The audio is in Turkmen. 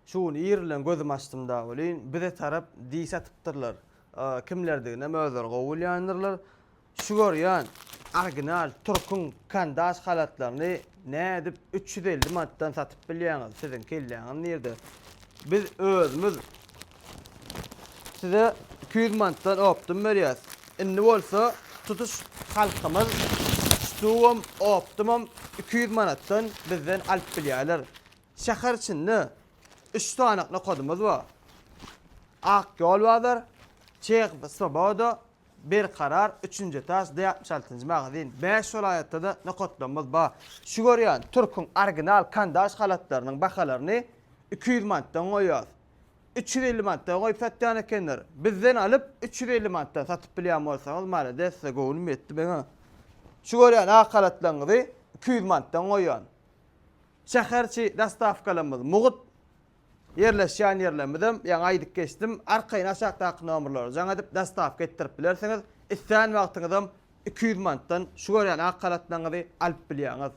şunu ýerlen gözüm açdym da bolyn. Bize tarap diýi satypdyrlar. Kimlerdigine mözer gowul ýanyrlar. Şu görýän original turkun kandaş halatlaryny nädip 350 manatdan satyp bilýäňiz. Sizin kelläňiz nerede? Biz özümüz size 200 manatdan optum berýäs. Indi bolsa tutuş halkymyz Stuwum optimum 200 manatdan bizden alyp bilýärler. Şäher içinde 3 tanakly kodumuz bar. Akyol bazar, Çeýik Swoboda, bir karar 3-nji etaş 66-njy magazin 5 şolaýatda da nakotlamyz bar. Şu görýän Türkün original kandaş halatlarynyň bahalaryny 200 manatdan goýýar. 350 manatdan goýup satýan ekenler. Bizden alyp 350 manatdan satyp bilýän bolsaňyz mala desse gowulum etdi beňe. Şu görýän akalatlaryňy 200 manatdan goýýan. Şäherçi dastavkalarymyz mugut yerleşýän ýerlerimizden ýa aýdyk geçdim. Arkaýyn aşagdaky nomerlary jaňa dip dastavka etdirip bilersiňiz, isleýän wagtyňyzda 200 manatdan şu görýän akalatlaryňy alyp bilýäňiz.